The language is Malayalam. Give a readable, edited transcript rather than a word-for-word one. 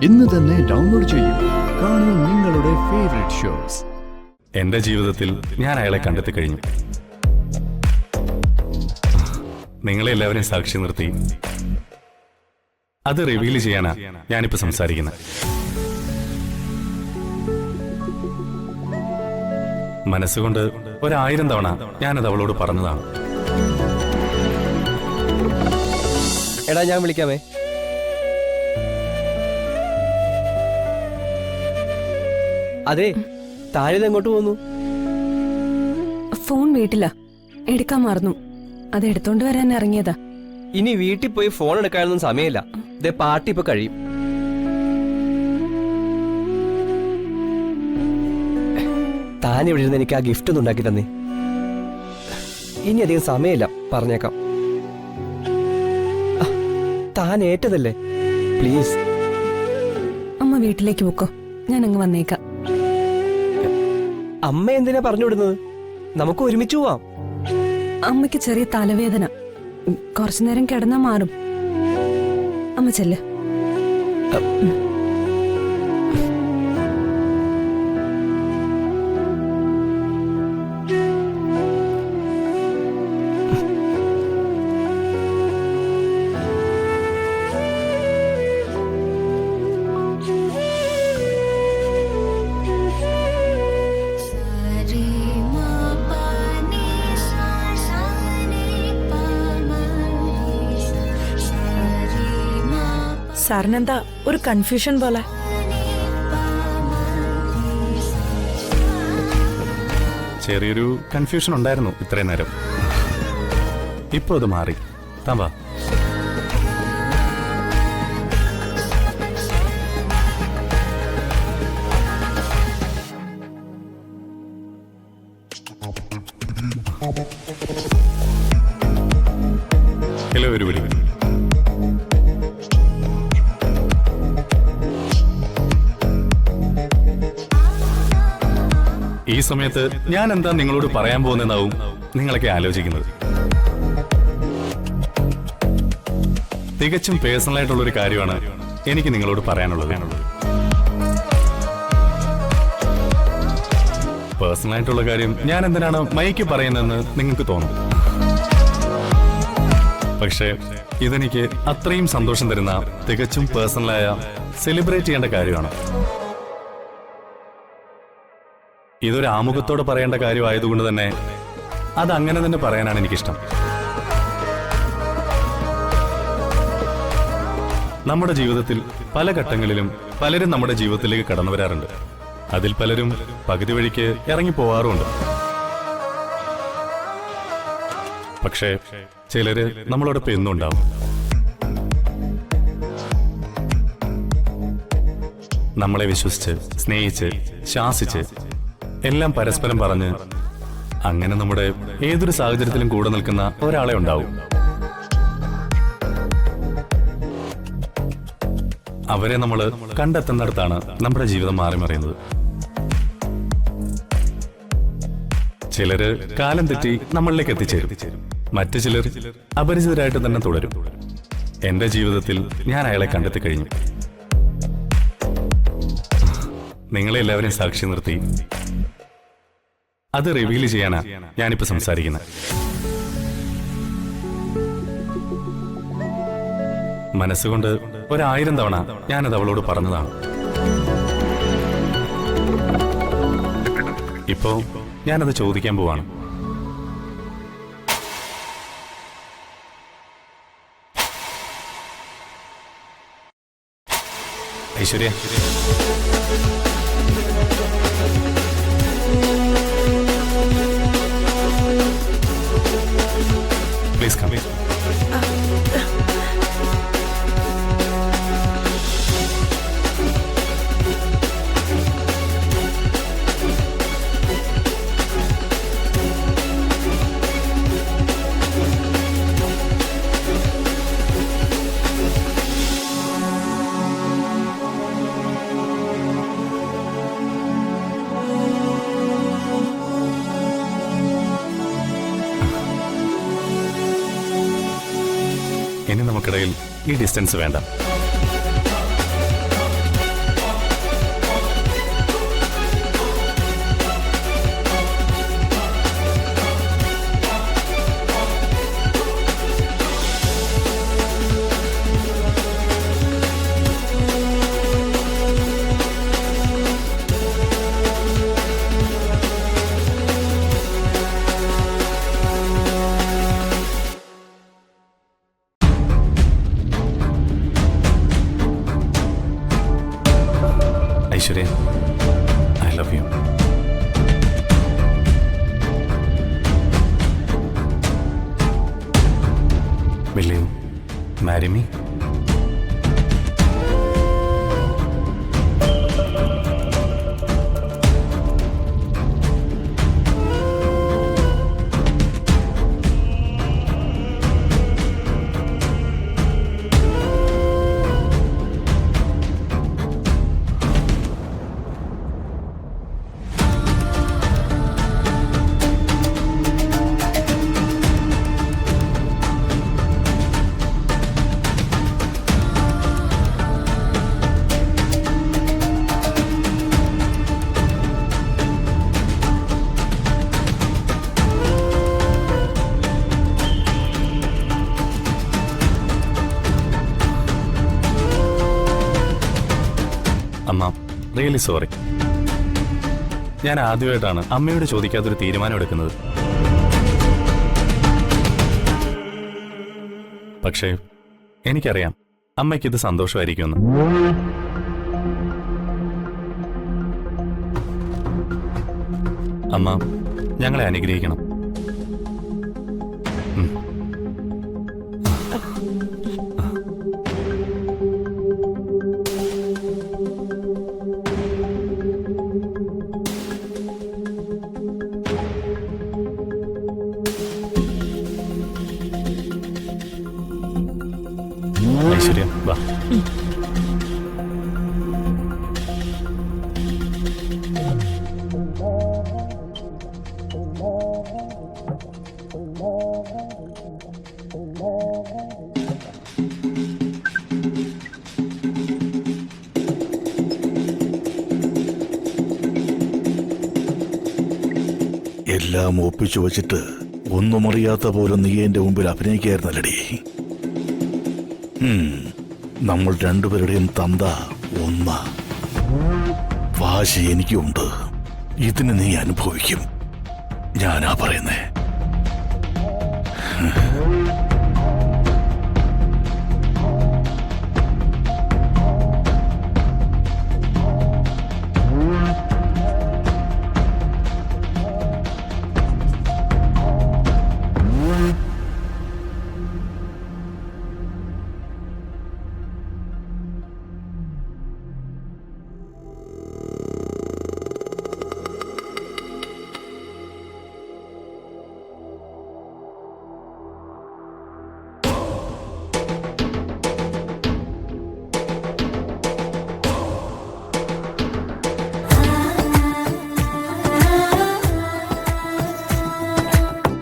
ഇന്ന് തന്നെ ഡൗൺലോഡ് ചെയ്യൂ. കാണൂ നിങ്ങളുടെ ഫേവറേറ്റ് ഷോസ്. എന്റെ ജീവിതത്തിൽ ഞാൻ അയാളെ കണ്ടെത്തി കഴിഞ്ഞു. നിങ്ങളെ എല്ലാവരെയും സാക്ഷി നിർത്തി അത് റിവീൽ ചെയ്യാനാ ഞാനിപ്പോ സംസാരിക്കുന്നത്. മനസ്സുകൊണ്ട് 1000 തവണ ഞാനത് അവളോട് പറഞ്ഞതാണ്. എടാ ഞാൻ വിളിക്കാമേ. അതെ, താഴെ എങ്ങോട്ട് പോന്നു? ഫോൺ വീട്ടിലാ, എടുക്കാൻ മറന്നു. അത് എടുത്തോണ്ട് വരാൻ ഇറങ്ങിയതാ. ഇനി വീട്ടിൽ പോയി ഫോൺ എടുക്കാനൊന്നും സമയമില്ല. ദേ പാർട്ടി ഇപ്പൊ കഴിയും. താൻ ഇവിടെ ഇരുന്ന് എനിക്ക് ആ ഗിഫ്റ്റ് ഒന്നും ഉണ്ടാക്കി തന്നേ. ഇനി അധികം സമയമില്ല, പറഞ്ഞേക്കാം. താൻ ഏറ്റതല്ലേ, പ്ലീസ്. അമ്മ വീട്ടിലേക്ക് പോക്കോ, ഞാൻ അങ്ങ് വന്നേക്കാം. അമ്മ എന്തിനാ പറഞ്ഞു വിടുന്നത്? നമുക്ക് ഒരുമിച്ച് പോവാം. അമ്മയ്ക്ക് ചെറിയ തലവേദന, കുറച്ചു നേരം കിടന്നാ മാറും. അമ്മ ചെല്ല്. സാറിനെന്താ ഒരു കൺഫ്യൂഷൻ പോലെ? ചെറിയൊരു കൺഫ്യൂഷൻ ഉണ്ടായിരുന്നു ഇത്രയും നേരം. ഇപ്പൊ അത് മാറി. താൻ വാ. ഹലോ ഒരുപടി. ഈ സമയത്ത് ഞാൻ എന്താ നിങ്ങളോട് പറയാൻ പോകുന്നതാവും നിങ്ങളൊക്കെ ആലോചിക്കുന്നത്. തികച്ചും പേഴ്സണൽ ആയിട്ടുള്ളൊരു കാര്യമാണ് എനിക്ക് നിങ്ങളോട് പറയാനുള്ളത്. പേഴ്സണൽ ആയിട്ടുള്ള കാര്യം ഞാൻ എന്തിനാണ് മൈക്ക് പറയുന്നതെന്ന് നിങ്ങൾക്ക് തോന്നും. പക്ഷേ ഇതെനിക്ക് അത്രയും സന്തോഷം തരുന്ന തികച്ചും പേഴ്സണലായ സെലിബ്രേറ്റ് ചെയ്യേണ്ട കാര്യമാണ്. ഇതൊരു ആമുഖത്തോടെ പറയേണ്ട കാര്യമായതുകൊണ്ട് തന്നെ അത് അങ്ങനെ തന്നെ പറയാനാണ് എനിക്കിഷ്ടം. നമ്മുടെ ജീവിതത്തിൽ പല ഘട്ടങ്ങളിലും പലരും നമ്മുടെ ജീവിതത്തിലേക്ക് കടന്നു വരാറുണ്ട്. അതിൽ പലരും പകുതി വഴിക്ക് ഇറങ്ങിപ്പോവാറുമുണ്ട്. പക്ഷേ ചിലര് നമ്മളോടൊപ്പം എന്നും ഉണ്ടാവും. നമ്മളെ വിശ്വസിച്ച്, സ്നേഹിച്ച്, ശാസിച്ച്, എല്ലാം പരസ്പരം പറഞ്ഞ് അങ്ങനെ നമ്മുടെ ഏതൊരു സാഹചര്യത്തിലും കൂടെ നിൽക്കുന്ന ഒരാളെ ഉണ്ടാവും. അവരെ നമ്മൾ കണ്ടെത്തുന്നിടത്താണ് നമ്മുടെ ജീവിതം മാറി മറിയുന്നത്. ചിലര് കാലം തെറ്റി നമ്മളിലേക്ക് എത്തിച്ചേരും. മറ്റു ചിലർ അപരിചിതരായിട്ട് തന്നെ തുടരും. എന്റെ ജീവിതത്തിൽ ഞാൻ അയാളെ കണ്ടെത്തി കഴിഞ്ഞു. നിങ്ങളെ എല്ലാവരെയും സാക്ഷി നിർത്തി അത് റിവീൽ ചെയ്യാനാ ഞാനിപ്പോ സംസാരിക്കുന്നത്. മനസ്സുകൊണ്ട് 1000 തവണ ഞാനത് അവളോട് പറഞ്ഞതാണ്. ഇപ്പോ ഞാനത് ചോദിക്കാൻ പോവാണ്. Aishwarya, please come. ഇനി നമുക്കിടയിൽ ഈ ഡിസ്റ്റൻസ് വേണ്ട. Aishwarya, I love you. Will you marry me? അമ്മ, റിയലി സോറി. ഞാൻ ആദ്യമായിട്ടാണ് അമ്മയോട് ചോദിക്കാത്തൊരു തീരുമാനം എടുക്കുന്നത്. പക്ഷേ എനിക്കറിയാം അമ്മയ്ക്കിത് സന്തോഷമായിരിക്കുമെന്ന്. അമ്മ ഞങ്ങളെ അനുഗ്രഹിക്കണം. ഐശ്വര്യ, വാ. എല്ലാം ഒപ്പിച്ചു വച്ചിട്ട് ഒന്നും അറിയാത്ത പോലെ നീ എന്റെ മുമ്പിൽ അഭിനയിക്കായിരുന്നല്ലടി. നമ്മൾ രണ്ടുപേരുടെയും തന്ത ഒന്ന. വാശി എനിക്കുണ്ട്. ഇതിന് നീ അനുഭവിക്കും. ഞാനാ പറയുന്നേ.